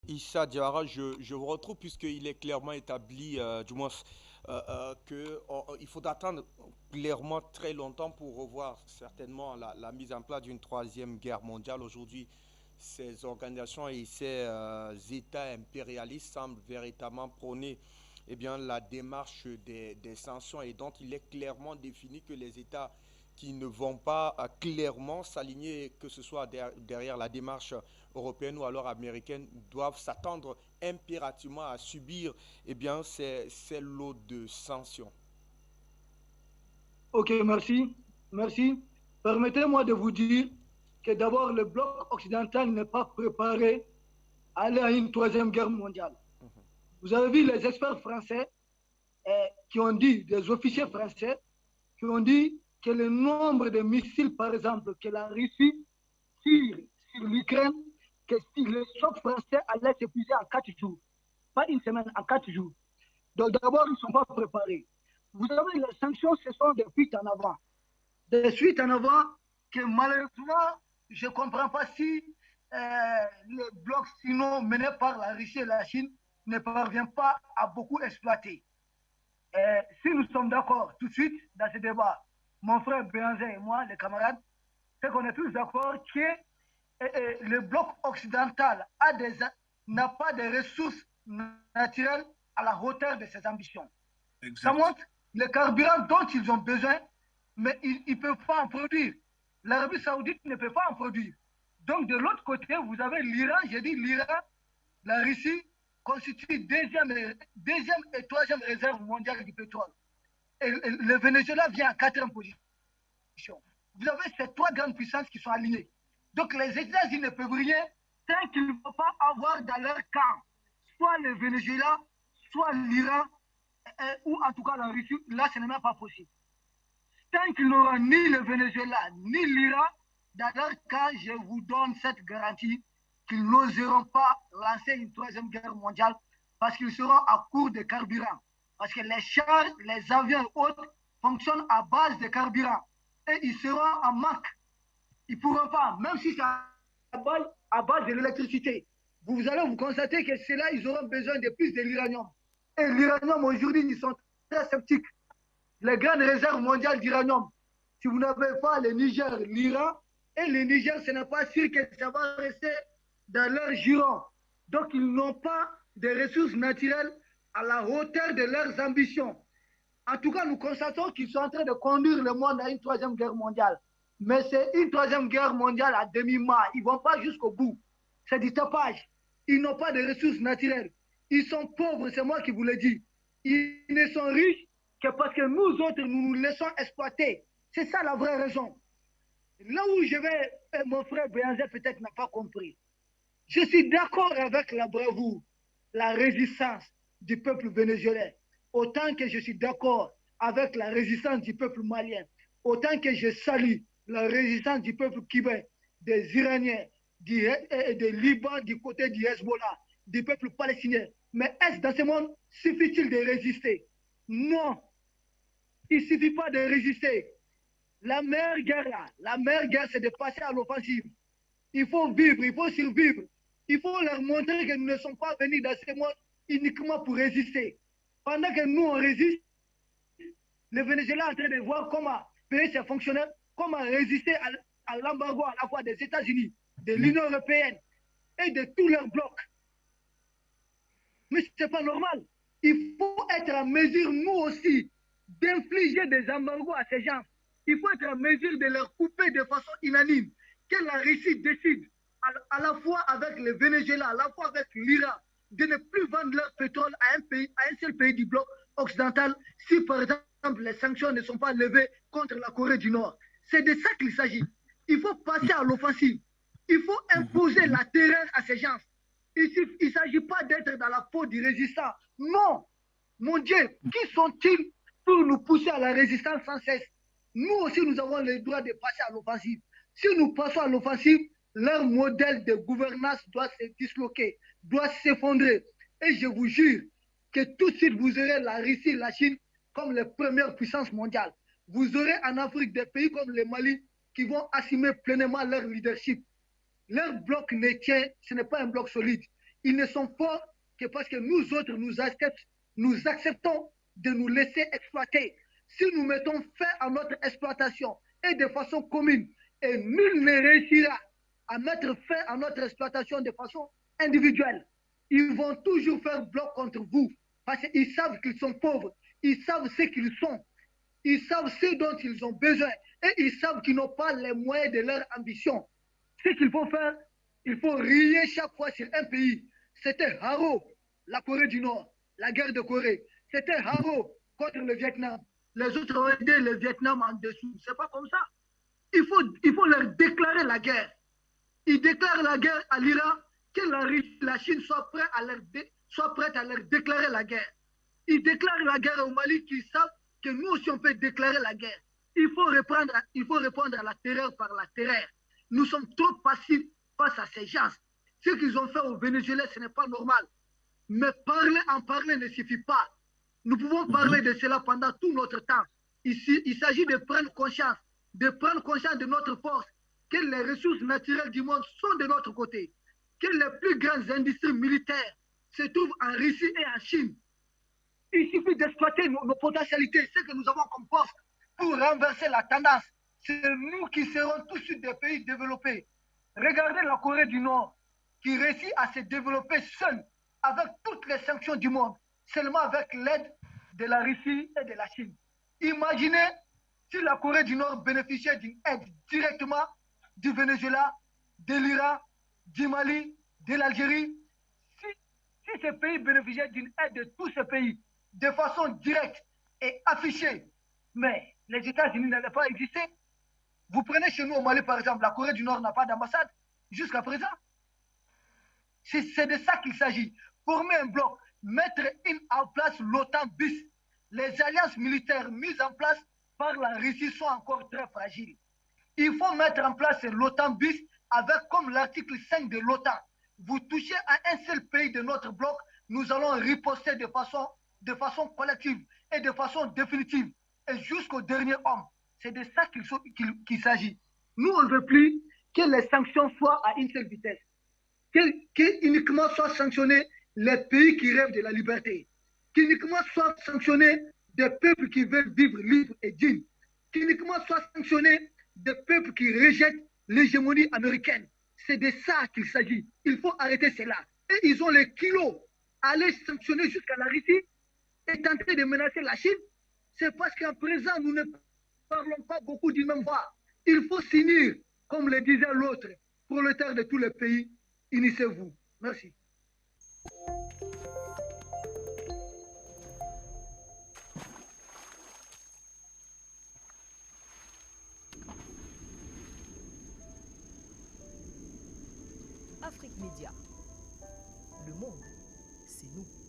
Issa Diarra, je vous retrouve puisqu'il est clairement établi, du moins, il faut attendre clairement très longtemps pour revoir certainement la mise en place d'une troisième guerre mondiale. Aujourd'hui, ces organisations et ces États impérialistes semblent véritablement prôner la démarche des sanctions et donc il est clairement défini que les États qui ne vont pas clairement s'aligner, que ce soit derrière la démarche européenne ou alors américaine, doivent s'attendre impérativement à subir ces lots de sanctions. Ok, merci. Merci. Permettez-moi de vous dire que d'abord, le bloc occidental n'est pas préparé à aller à une troisième guerre mondiale. Vous avez vu les experts français qui ont dit, des officiers français, qui ont dit que le nombre de missiles, par exemple, que la Russie tire sur l'Ukraine, que si le choc français allait s'épuiser en 4 jours, pas une semaine, en 4 jours. Donc d'abord, ils ne sont pas préparés. Vous savez, les sanctions, ce sont des fuites en avant. Des suites en avant que malheureusement, je ne comprends pas si le bloc sinon mené par la Russie et la Chine ne parvient pas à beaucoup exploiter. Si nous sommes d'accord tout de suite dans ce débat, mon frère Béanger et moi, les camarades, c'est qu'on est tous d'accord que le bloc occidental n'a pas de ressources naturelles à la hauteur de ses ambitions. Exact. Ça montre le carburant dont ils ont besoin, mais ils ne peuvent pas en produire. L'Arabie saoudite ne peut pas en produire. Donc de l'autre côté, vous avez l'Iran, j'ai dit l'Iran, la Russie constitue deuxième et troisième réserve mondiale du pétrole. Et le Venezuela vient en quatrième position. Vous avez ces trois grandes puissances qui sont alignées. Donc les États-Unis ne peuvent rien tant qu'ils ne vont pas avoir dans leur camp soit le Venezuela, soit l'Iran, ou en tout cas la Russie. Là, ce n'est même pas possible. Tant qu'ils n'auront ni le Venezuela, ni l'Iran, dans leur cas, je vous donne cette garantie qu'ils n'oseront pas lancer une troisième guerre mondiale parce qu'ils seront à court de carburant. Parce que les chars, les avions et autres fonctionnent à base de carburant. Et ils seront en manque. Ils ne pourront pas, même si c'est à base de l'électricité. Vous allez vous constater que c'est là ils auront besoin de plus de l'uranium. Et l'uranium, aujourd'hui, ils sont très sceptiques. Les grandes réserves mondiales d'uranium, si vous n'avez pas le Niger, l'Iran, et le Niger, ce n'est pas sûr que ça va rester dans leur giron. Donc, ils n'ont pas de ressources naturelles à la hauteur de leurs ambitions. En tout cas, nous constatons qu'ils sont en train de conduire le monde à une troisième guerre mondiale. Mais c'est une troisième guerre mondiale à demi-mât. Ils ne vont pas jusqu'au bout. C'est du tapage. Ils n'ont pas de ressources naturelles. Ils sont pauvres, c'est moi qui vous le dis. Ils ne sont riches que parce que nous autres, nous nous laissons exploiter. C'est ça la vraie raison. Là où je vais, mon frère Béanger peut-être n'a pas compris. Je suis d'accord avec la bravoure, la résistance du peuple vénézuélien. Autant que je suis d'accord avec la résistance du peuple malien. Autant que je salue la résistance du peuple cubain, des Iraniens, des Liban, du côté du Hezbollah, du peuple palestinien. Mais est-ce dans ce monde suffit-il de résister? Non. Il ne suffit pas de résister. La meilleure guerre, c'est de passer à l'offensive. Il faut vivre, il faut survivre. Il faut leur montrer que nous ne sommes pas venus dans ce monde uniquement pour résister. Pendant que nous, on résiste, le Venezuela est en train de voir comment payer ses fonctionnaires, comment résister à l'embargo à la fois des États-Unis, de l'Union européenne et de tous leurs blocs. Mais ce n'est pas normal. Il faut être en mesure, nous aussi, d'infliger des embargos à ces gens. Il faut être en mesure de leur couper de façon unanime. Que la Russie décide, à la fois avec le Venezuela, à la fois avec l'Iran, de ne plus vendre leur pétrole à un seul pays du bloc occidental si, par exemple, les sanctions ne sont pas levées contre la Corée du Nord. C'est de ça qu'il s'agit. Il faut passer à l'offensive. Il faut imposer la terreur à ces gens. Il ne s'agit pas d'être dans la peau du résistant. Non. Mon Dieu, qui sont-ils pour nous pousser à la résistance sans cesse? Nous aussi, nous avons le droit de passer à l'offensive. Si nous passons à l'offensive, leur modèle de gouvernance doit se disloquer, doit s'effondrer. Et je vous jure que tout de suite, vous aurez la Russie et la Chine comme les premières puissances mondiales. Vous aurez en Afrique des pays comme le Mali qui vont assumer pleinement leur leadership. Leur bloc ne tient, ce n'est pas un bloc solide. Ils ne sont forts que parce que nous autres, nous acceptons de nous laisser exploiter. Si nous mettons fin à notre exploitation et de façon commune, et nul ne réussira à mettre fin à notre exploitation de façon individuelle, ils vont toujours faire bloc contre vous parce qu'ils savent qu'ils sont pauvres, ils savent ce qu'ils sont, ils savent ce dont ils ont besoin et ils savent qu'ils n'ont pas les moyens de leur ambition. Ce qu'il faut faire, il faut rier chaque fois sur un pays. C'était Haro, la Corée du Nord, la guerre de Corée. C'était Haro contre le Vietnam. Les autres ont aidé le Vietnam en dessous. C'est pas comme ça. Il faut leur déclarer la guerre. Ils déclarent la guerre à l'Iran, que la Chine soit prête à leur déclarer la guerre. Ils déclarent la guerre au Mali, qui savent que nous aussi on peut déclarer la guerre. Il faut répondre à la terreur par la terreur. Nous sommes trop passifs face à ces gens. Ce qu'ils ont fait au Venezuela, ce n'est pas normal. Mais en parler ne suffit pas. Nous pouvons parler de cela pendant tout notre temps. Ici, il s'agit de prendre conscience de notre force, que les ressources naturelles du monde sont de notre côté, que les plus grandes industries militaires se trouvent en Russie et en Chine. Il suffit d'exploiter nos potentialités, ce que nous avons comme force, pour renverser la tendance. C'est nous qui serons tout de suite des pays développés. Regardez la Corée du Nord, qui réussit à se développer seule, avec toutes les sanctions du monde, seulement avec l'aide de la Russie et de la Chine. Imaginez si la Corée du Nord bénéficiait d'une aide directement du Venezuela, de l'Iran, du Mali, de l'Algérie. Si ces pays bénéficiaient d'une aide de tous ces pays, de façon directe et affichée, mais les États-Unis n'allaient pas exister. Vous prenez chez nous au Mali, par exemple, la Corée du Nord n'a pas d'ambassade jusqu'à présent. C'est de ça qu'il s'agit. Former un bloc, mettre en place l'OTAN bis. Les alliances militaires mises en place par la Russie sont encore très fragiles. Il faut mettre en place l'OTAN bis avec comme l'article 5 de l'OTAN. Vous touchez à un seul pays de notre bloc, nous allons riposter de façon collective et de façon définitive et jusqu'au dernier homme. C'est de ça qu'il s'agit. Nous, on ne veut plus que les sanctions soient à une seule vitesse. Qu'uniquement soient sanctionnés les pays qui rêvent de la liberté. Qu'uniquement soient sanctionnés des peuples qui veulent vivre libres et dignes. Qu'uniquement soient sanctionnés des peuples qui rejettent l'hégémonie américaine. C'est de ça qu'il s'agit. Il faut arrêter cela. Et ils ont les kilos à aller sanctionner jusqu'à la Russie et tenter de menacer la Chine. C'est parce qu'en présent, nous ne parlons pas beaucoup d'une même voix. Il faut s'unir, comme le disait l'autre, prolétaires de tous les pays, unissez-vous. Merci. Afrique Média. Le monde, c'est nous.